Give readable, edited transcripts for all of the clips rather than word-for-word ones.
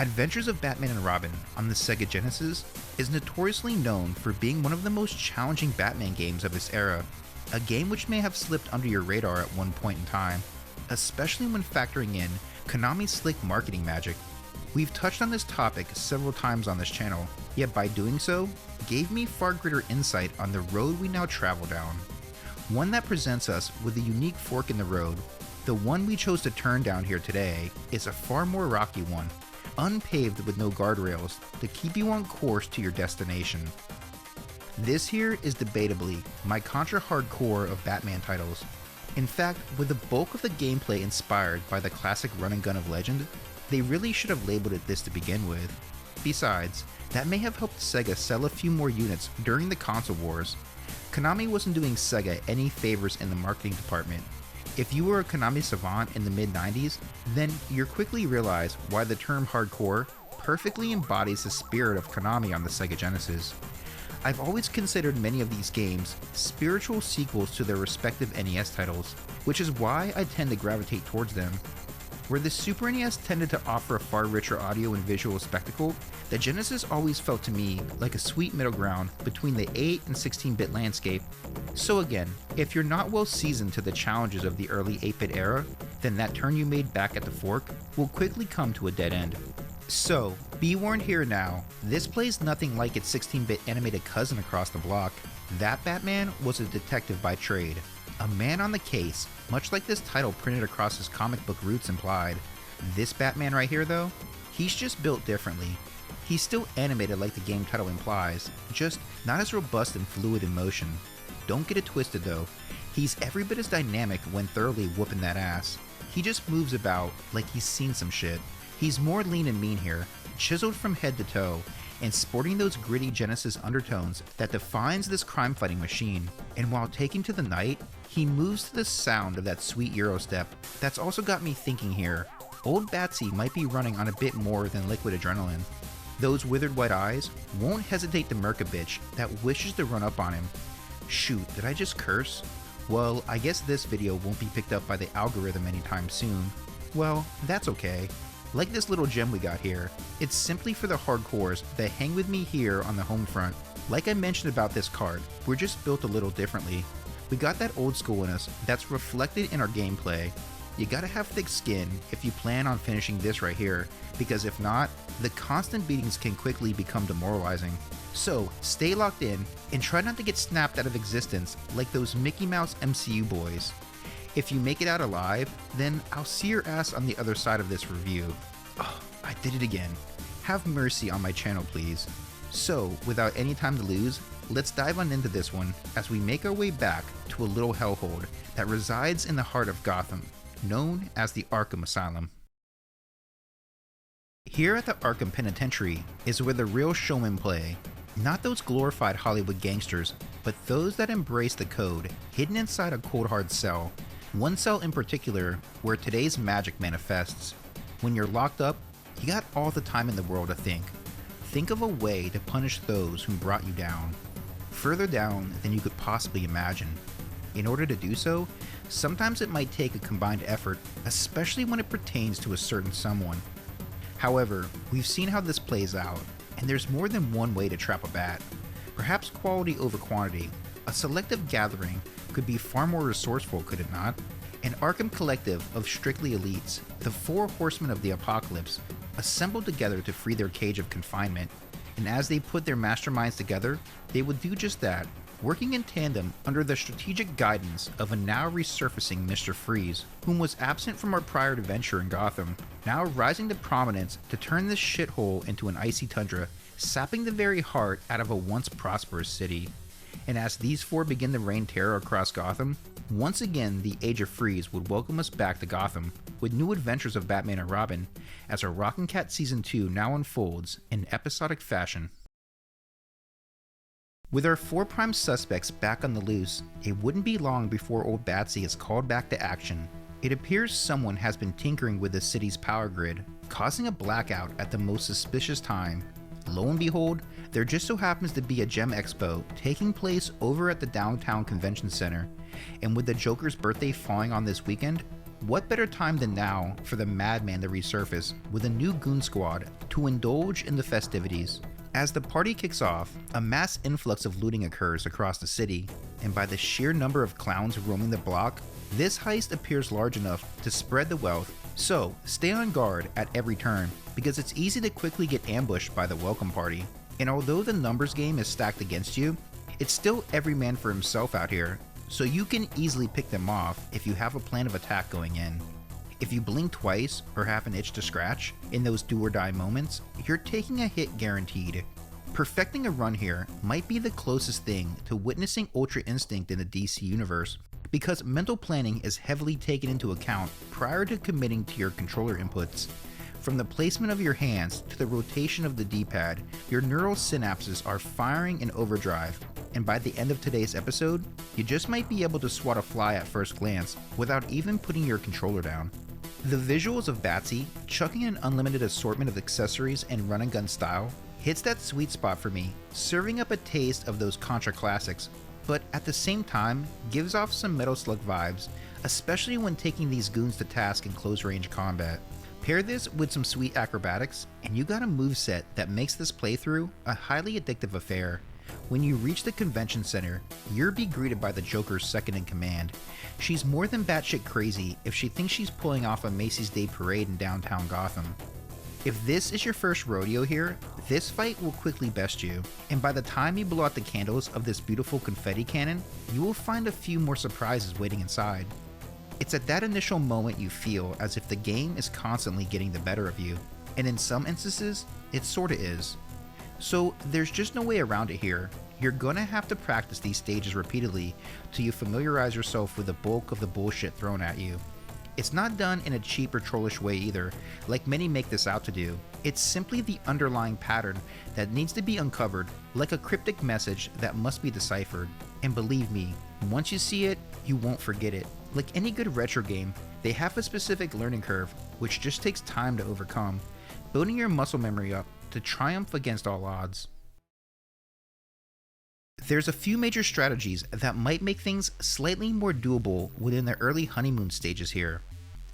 Adventures of Batman and Robin on the Sega Genesis is notoriously known for being one of the most challenging Batman games of its era, a game which may have slipped under your radar at one point in time, especially when factoring in Konami's slick marketing magic. We've touched on this topic several times on this channel, yet by doing so, gave me far greater insight on the road we now travel down. One that presents us with a unique fork in the road. The one we chose to turn down here today is a far more rocky one, unpaved with no guardrails to keep you on course to your destination. This here is debatably my Contra hardcore of Batman titles. In fact, with the bulk of the gameplay inspired by the classic run and gun of Legend, they really should have labeled it this to begin with. Besides, that may have helped Sega sell a few more units during the console wars. Konami wasn't doing Sega any favors in the marketing department. If you were a Konami savant in the mid-90s, then you'll quickly realize why the term hardcore perfectly embodies the spirit of Konami on the Sega Genesis. I've always considered many of these games spiritual sequels to their respective NES titles, which is why I tend to gravitate towards them. Where the Super NES tended to offer a far richer audio and visual spectacle, the Genesis always felt to me like a sweet middle ground between the 8 and 16-bit landscape. So again, if you're not well seasoned to the challenges of the early 8-bit era, then that turn you made back at the fork will quickly come to a dead end. So, be warned here now, this plays nothing like its 16-bit animated cousin across the block. That Batman was a detective by trade. A man on the case, much like this title printed across his comic book roots implied. This Batman right here though, he's just built differently. He's still animated like the game title implies, just not as robust and fluid in motion. Don't get it twisted though, he's every bit as dynamic when thoroughly whooping that ass. He just moves about like he's seen some shit. He's more lean and mean here, chiseled from head to toe, and sporting those gritty Genesis undertones that defines this crime-fighting machine. And while taking to the night, he moves to the sound of that sweet Eurostep. That's also got me thinking here, old Batsy might be running on a bit more than liquid adrenaline. Those withered white eyes won't hesitate to murk a bitch that wishes to run up on him. Shoot, did I just curse? Well, I guess this video won't be picked up by the algorithm anytime soon. Well, that's okay. Like this little gem we got here, it's simply for the hardcores that hang with me here on the home front. Like I mentioned about this card, we're just built a little differently. We got that old school in us that's reflected in our gameplay. You gotta have thick skin if you plan on finishing this right here, because if not, the constant beatings can quickly become demoralizing. So stay locked in and try not to get snapped out of existence like those Mickey Mouse MCU boys. If you make it out alive, then I'll see your ass on the other side of this review. Oh, I did it again. Have mercy on my channel, please. So, without any time to lose, let's dive on into this one as we make our way back to a little hellhole that resides in the heart of Gotham, known as the Arkham Asylum. Here at the Arkham Penitentiary is where the real showmen play. Not those glorified Hollywood gangsters, but those that embrace the code hidden inside a cold hard cell. One cell in particular where today's magic manifests. When you're locked up, you got all the time in the world to think. Think of a way to punish those who brought you down. Further down than you could possibly imagine. In order to do so, sometimes it might take a combined effort, especially when it pertains to a certain someone. However, we've seen how this plays out, and there's more than one way to trap a bat. Perhaps quality over quantity. A selective gathering could be far more resourceful, could it not? An Arkham collective of strictly elites, the four horsemen of the apocalypse, assembled together to free their cage of confinement, and as they put their masterminds together, they would do just that, working in tandem under the strategic guidance of a now resurfacing Mr. Freeze, whom was absent from our prior adventure in Gotham, now rising to prominence to turn this shithole into an icy tundra, sapping the very heart out of a once prosperous city. And as these four begin to rain terror across Gotham, once again the Age of Freeze would welcome us back to Gotham with new adventures of Batman and Robin as our Rockin' Cat Season 2 now unfolds in episodic fashion. With our four prime suspects back on the loose, it wouldn't be long before old Batsy is called back to action. It appears someone has been tinkering with the city's power grid, causing a blackout at the most suspicious time. Lo and behold, there just so happens to be a Gem Expo taking place over at the downtown convention center, and with the Joker's birthday falling on this weekend, What better time than now for the madman to resurface with a new goon squad to indulge in the festivities? As the party kicks off, a mass influx of looting occurs across the city, and by the sheer number of clowns roaming the block, this heist appears large enough to spread the wealth, so stay on guard at every turn, because it's easy to quickly get ambushed by the welcome party. And although the numbers game is stacked against you, it's still every man for himself out here, so you can easily pick them off if you have a plan of attack going in. If you blink twice or have an itch to scratch in those do or die moments, you're taking a hit guaranteed. Perfecting a run here might be the closest thing to witnessing Ultra Instinct in the DC universe, because mental planning is heavily taken into account prior to committing to your controller inputs. From the placement of your hands to the rotation of the D-pad, your neural synapses are firing in overdrive, and by the end of today's episode, you just might be able to swat a fly at first glance without even putting your controller down. The visuals of Batsy chucking an unlimited assortment of accessories and run and gun style hits that sweet spot for me, serving up a taste of those Contra classics, but at the same time gives off some Metal Slug vibes, especially when taking these goons to task in close range combat. Pair this with some sweet acrobatics, and you got a moveset that makes this playthrough a highly addictive affair. When you reach the convention center, you'll be greeted by the Joker's second in command. She's more than batshit crazy if she thinks she's pulling off a Macy's Day Parade in downtown Gotham. If this is your first rodeo here, this fight will quickly best you, and by the time you blow out the candles of this beautiful confetti cannon, you will find a few more surprises waiting inside. It's at that initial moment you feel as if the game is constantly getting the better of you, and in some instances, it sorta is. So there's just no way around it here. You're gonna have to practice these stages repeatedly till you familiarize yourself with the bulk of the bullshit thrown at you. It's not done in a cheap or trollish way either, like many make this out to do. It's simply the underlying pattern that needs to be uncovered, like a cryptic message that must be deciphered. And believe me, once you see it, you won't forget it. Like any good retro game, they have a specific learning curve, which just takes time to overcome, building your muscle memory up to triumph against all odds. There's a few major strategies that might make things slightly more doable within the early honeymoon stages here.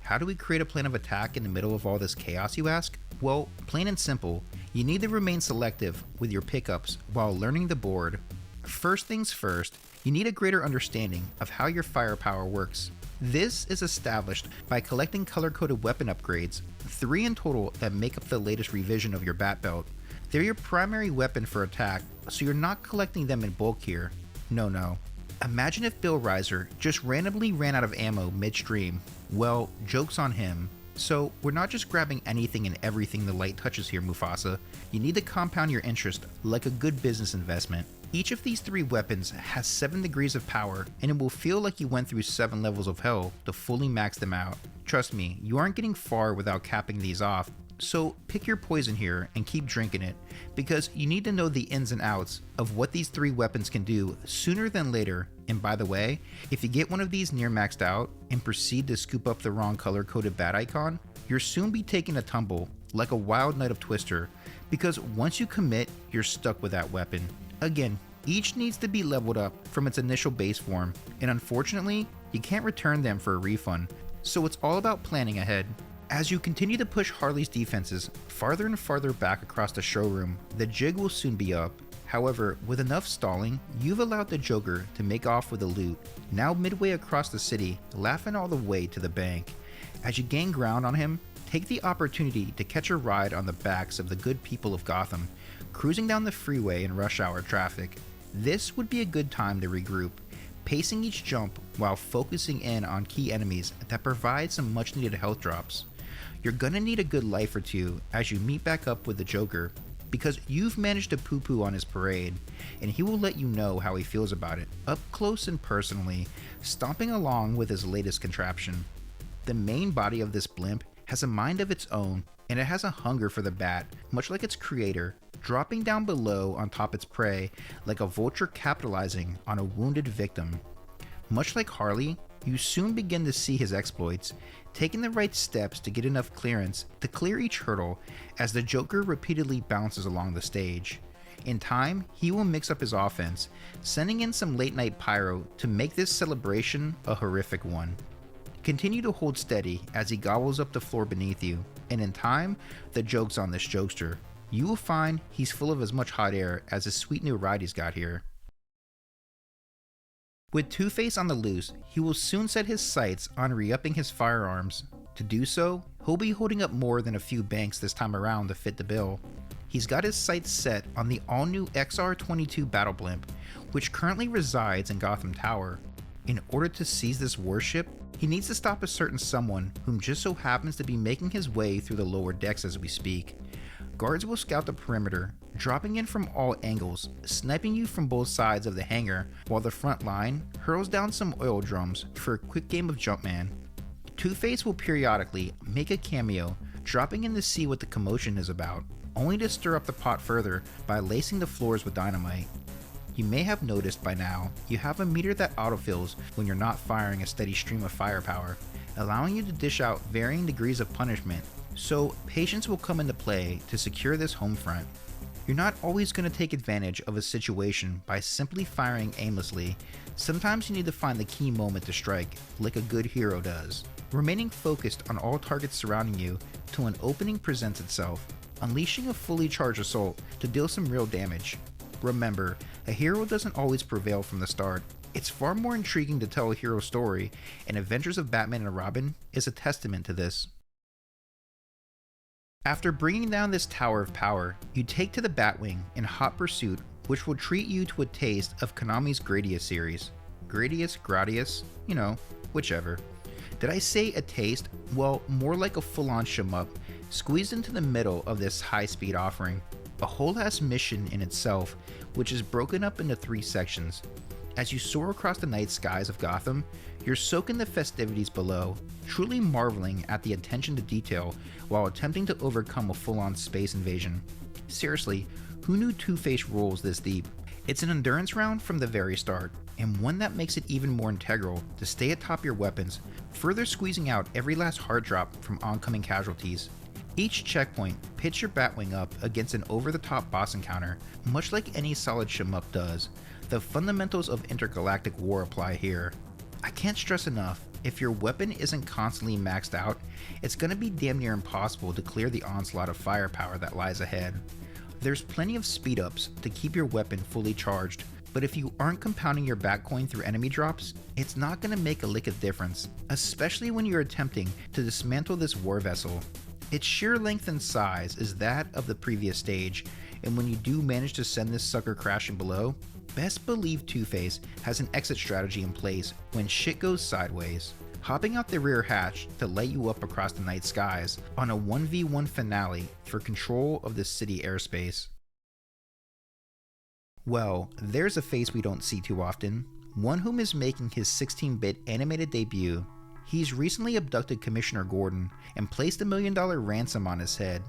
How do we create a plan of attack in the middle of all this chaos, you ask? Well, plain and simple, you need to remain selective with your pickups while learning the board. First things first, you need a greater understanding of how your firepower works. This is established by collecting color-coded weapon upgrades, 3 in total that make up the latest revision of your bat belt. They're your primary weapon for attack, so you're not collecting them in bulk here. No. Imagine if Bill Reiser just randomly ran out of ammo midstream. Well, joke's on him. So we're not just grabbing anything and everything the light touches here, Mufasa. You need to compound your interest like a good business investment. Each of these 3 weapons has 7 degrees of power, and it will feel like you went through 7 levels of hell to fully max them out. Trust me, you aren't getting far without capping these off. So pick your poison here and keep drinking it, because you need to know the ins and outs of what these 3 weapons can do sooner than later. And by the way, if you get one of these near maxed out and proceed to scoop up the wrong color coded bat icon, you'll soon be taking a tumble like a wild night of Twister, because once you commit, you're stuck with that weapon. Again, each needs to be leveled up from its initial base form, and unfortunately, you can't return them for a refund, so it's all about planning ahead. As you continue to push Harley's defenses farther and farther back across the showroom, the jig will soon be up. However, with enough stalling, you've allowed the Joker to make off with the loot, now midway across the city, laughing all the way to the bank. As you gain ground on him, take the opportunity to catch a ride on the backs of the good people of Gotham, cruising down the freeway in rush hour traffic. This would be a good time to regroup, pacing each jump while focusing in on key enemies that provide some much needed health drops. You're gonna need a good life or two as you meet back up with the Joker, because you've managed to poo-poo on his parade, and he will let you know how he feels about it, up close and personally, stomping along with his latest contraption. The main body of this blimp has a mind of its own, and it has a hunger for the bat, much like its creator, dropping down below on top its prey like a vulture capitalizing on a wounded victim. Much like Harley, you soon begin to see his exploits, taking the right steps to get enough clearance to clear each hurdle as the Joker repeatedly bounces along the stage. In time, he will mix up his offense, sending in some late night pyro to make this celebration a horrific one. Continue to hold steady as he gobbles up the floor beneath you, and in time, the joke's on this jokester. You will find he's full of as much hot air as the sweet new ride he's got here. With Two-Face on the loose, he will soon set his sights on re-upping his firearms. To do so, he'll be holding up more than a few banks this time around to fit the bill. He's got his sights set on the all-new XR-22 battle blimp, which currently resides in Gotham Tower. In order to seize this warship, he needs to stop a certain someone whom just so happens to be making his way through the lower decks as we speak. Guards will scout the perimeter, dropping in from all angles, sniping you from both sides of the hangar, while the front line hurls down some oil drums for a quick game of Jumpman. Two-Face will periodically make a cameo, dropping in to see what the commotion is about, only to stir up the pot further by lacing the floors with dynamite. You may have noticed by now, you have a meter that autofills when you're not firing a steady stream of firepower, allowing you to dish out varying degrees of punishment, so patience will come into play to secure this home front. You're not always going to take advantage of a situation by simply firing aimlessly. Sometimes you need to find the key moment to strike, like a good hero does. Remaining focused on all targets surrounding you till an opening presents itself, unleashing a fully charged assault to deal some real damage. Remember, a hero doesn't always prevail from the start. It's far more intriguing to tell a hero story, and Adventures of Batman and Robin is a testament to this. After bringing down this tower of power, you take to the Batwing in hot pursuit, which will treat you to a taste of Konami's Gradius series. Gradius, you know, whichever. Did I say a taste? Well, more like a full-on shmup, squeezed into the middle of this high-speed offering. A whole-ass mission in itself, which is broken up into 3 sections. As you soar across the night skies of Gotham, you're soaking the festivities below, truly marveling at the attention to detail while attempting to overcome a full-on space invasion. Seriously, who knew Two-Face rolls this deep? It's an endurance round from the very start, and one that makes it even more integral to stay atop your weapons, further squeezing out every last hard drop from oncoming casualties. Each checkpoint pits your Batwing up against an over-the-top boss encounter, much like any solid shmup does. The fundamentals of intergalactic war apply here. I can't stress enough, if your weapon isn't constantly maxed out, it's gonna be damn near impossible to clear the onslaught of firepower that lies ahead. There's plenty of speed ups to keep your weapon fully charged, but if you aren't compounding your Batcoin through enemy drops, it's not gonna make a lick of difference, especially when you're attempting to dismantle this war vessel. Its sheer length and size is that of the previous stage, and when you do manage to send this sucker crashing below, best believe Two-Face has an exit strategy in place when shit goes sideways, hopping out the rear hatch to light you up across the night skies on a 1v1 finale for control of the city airspace. Well, there's a face we don't see too often, one whom is making his 16-bit animated debut. He's recently abducted Commissioner Gordon and placed $1 million ransom on his head.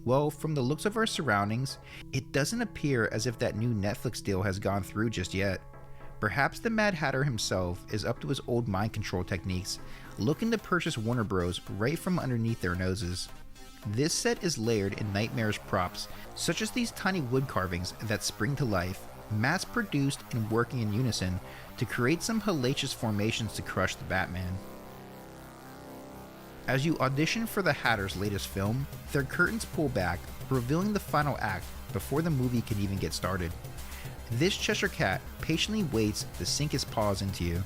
Well, from the looks of our surroundings, it doesn't appear as if that new Netflix deal has gone through just yet. Perhaps the Mad Hatter himself is up to his old mind control techniques, looking to purchase Warner Bros. Right from underneath their noses. This set is layered in nightmarish props, such as these tiny wood carvings that spring to life, mass-produced and working in unison to create some hellacious formations to crush the Batman. As you audition for the Hatter's latest film, their curtains pull back, revealing the final act before the movie can even get started. This Cheshire Cat patiently waits to sink his paws into you.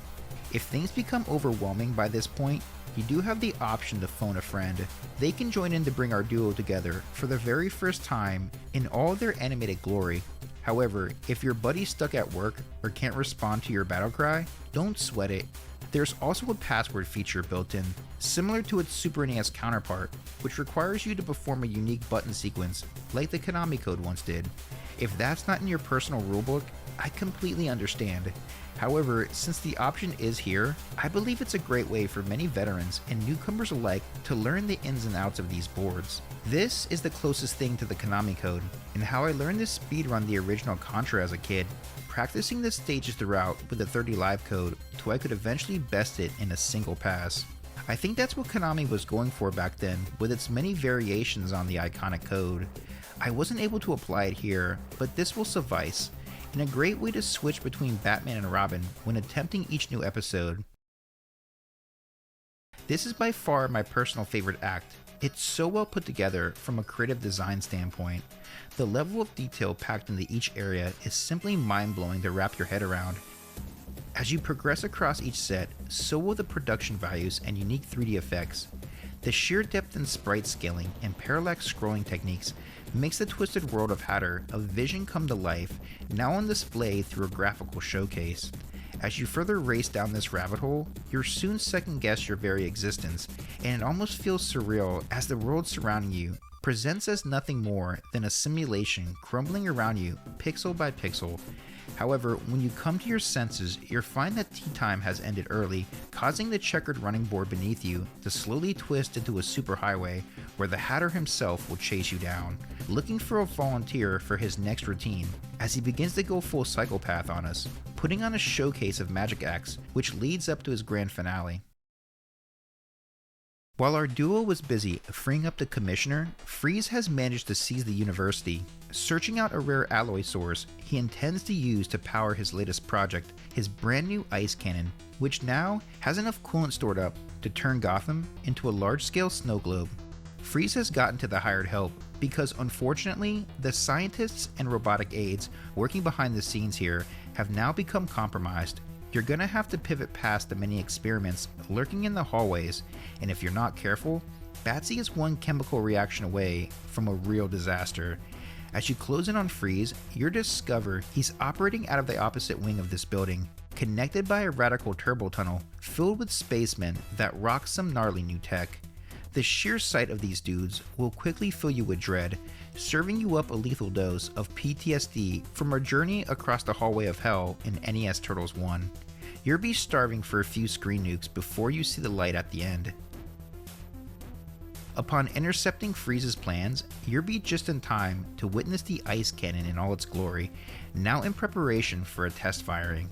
If things become overwhelming by this point, you do have the option to phone a friend. They can join in to bring our duo together for the very first time in all their animated glory. However, if your buddy's stuck at work or can't respond to your battle cry, don't sweat it. There's also a password feature built in, similar to its Super NES counterpart, which requires you to perform a unique button sequence, like the Konami code once did. If that's not in your personal rulebook, I completely understand. However, since the option is here, I believe it's a great way for many veterans and newcomers alike to learn the ins and outs of these boards. This is the closest thing to the Konami code, and how I learned to speedrun the original Contra as a kid, practicing the stages throughout with the 30 live code till I could eventually best it in a single pass. I think that's what Konami was going for back then with its many variations on the iconic code. I wasn't able to apply it here, but this will suffice, and a great way to switch between Batman and Robin when attempting each new episode. This is by far my personal favorite act. It's so well put together from a creative design standpoint. The level of detail packed into each area is simply mind-blowing to wrap your head around. As you progress across each set, so will the production values and unique 3D effects. The sheer depth in sprite scaling and parallax scrolling techniques makes the twisted world of Hatter a vision come to life, now on display through a graphical showcase. As you further race down this rabbit hole, you'll soon second guess your very existence, and it almost feels surreal as the world surrounding you presents as nothing more than a simulation crumbling around you pixel by pixel. However, when you come to your senses, you'll find that tea time has ended early, causing the checkered running board beneath you to slowly twist into a superhighway where the Hatter himself will chase you down, looking for a volunteer for his next routine, as he begins to go full psychopath on us, putting on a showcase of magic acts, which leads up to his grand finale. While our duo was busy freeing up the Commissioner, Freeze has managed to seize the university, searching out a rare alloy source he intends to use to power his latest project, his brand new ice cannon, which now has enough coolant stored up to turn Gotham into a large-scale snow globe. Freeze has gotten to the hired help because unfortunately, the scientists and robotic aides working behind the scenes here have now become compromised. You're gonna have to pivot past the many experiments lurking in the hallways, and if you're not careful, Batsy is one chemical reaction away from a real disaster. As you close in on Freeze, you discover he's operating out of the opposite wing of this building, connected by a radical turbo tunnel filled with spacemen that rock some gnarly new tech. The sheer sight of these dudes will quickly fill you with dread, serving you up a lethal dose of PTSD from our journey across the hallway of hell in NES Turtles 1. You'll be starving for a few screen nukes before you see the light at the end. Upon intercepting Freeze's plans, you'll be just in time to witness the ice cannon in all its glory, now in preparation for a test firing.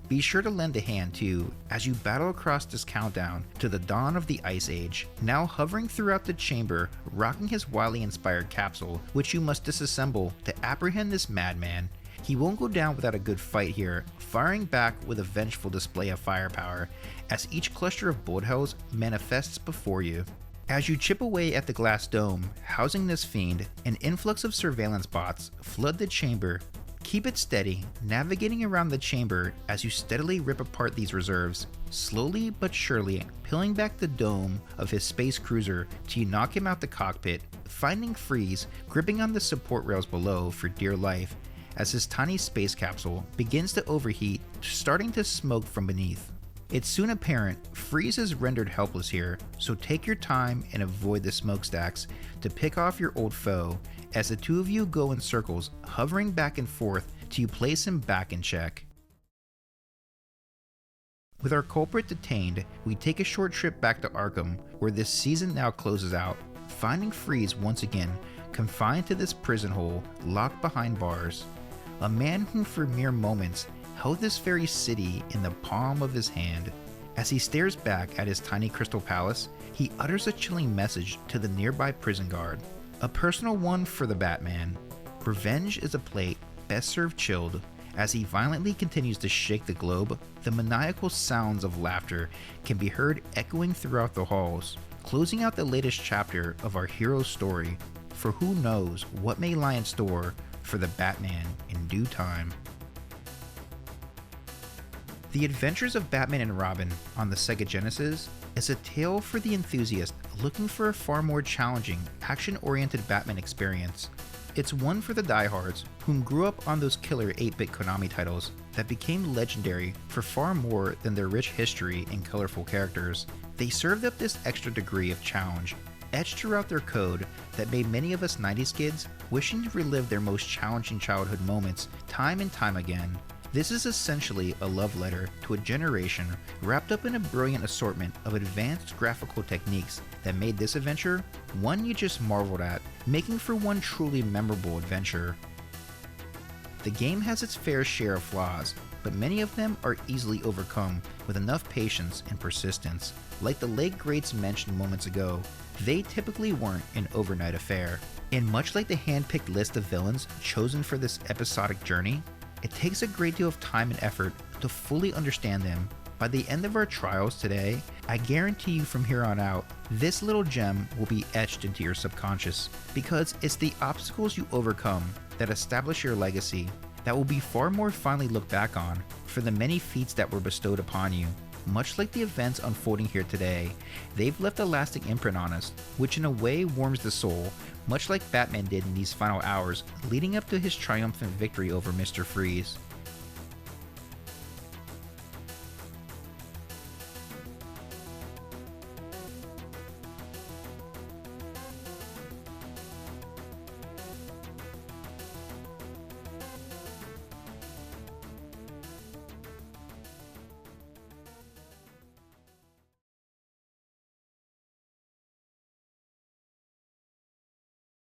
Be sure to lend a hand too, as you battle across this countdown to the dawn of the Ice Age, now hovering throughout the chamber, rocking his wildly inspired capsule, which you must disassemble to apprehend this madman. He won't go down without a good fight here, firing back with a vengeful display of firepower, as each cluster of bullet hells manifests before you. As you chip away at the glass dome housing this fiend, an influx of surveillance bots flood the chamber. Keep it steady, navigating around the chamber as you steadily rip apart these reserves, slowly but surely peeling back the dome of his space cruiser till you knock him out the cockpit, finding Freeze gripping on the support rails below for dear life as his tiny space capsule begins to overheat, starting to smoke from beneath. It's soon apparent Freeze is rendered helpless here, so take your time and avoid the smokestacks to pick off your old foe as the two of you go in circles, hovering back and forth till you place him back in check. With our culprit detained, we take a short trip back to Arkham, where this season now closes out, finding Freeze once again confined to this prison hole, locked behind bars. A man who for mere moments held this very city in the palm of his hand. As he stares back at his tiny crystal palace, he utters a chilling message to the nearby prison guard. A personal one for the Batman. Revenge is a plate best served chilled. As he violently continues to shake the globe, the maniacal sounds of laughter can be heard echoing throughout the halls, closing out the latest chapter of our hero's story, for who knows what may lie in store for the Batman in due time. The Adventures of Batman and Robin on the Sega Genesis is a tale for the enthusiast looking for a far more challenging, action-oriented Batman experience. It's one for the diehards whom grew up on those killer 8-bit Konami titles that became legendary for far more than their rich history and colorful characters. They served up this extra degree of challenge, etched throughout their code, that made many of us 90s kids wishing to relive their most challenging childhood moments time and time again. This is essentially a love letter to a generation wrapped up in a brilliant assortment of advanced graphical techniques that made this adventure one you just marveled at, making for one truly memorable adventure. The game has its fair share of flaws, but many of them are easily overcome with enough patience and persistence. Like the late greats mentioned moments ago, they typically weren't an overnight affair. And much like the hand-picked list of villains chosen for this episodic journey, it takes a great deal of time and effort to fully understand them By the end of our trials today, I guarantee you from here on out, this little gem will be etched into your subconscious, because it's the obstacles you overcome that establish your legacy that will be far more fondly looked back on for the many feats that were bestowed upon you. Much like the events unfolding here today, they've left a lasting imprint on us, which in a way warms the soul, much like Batman did in these final hours leading up to his triumphant victory over Mr. Freeze.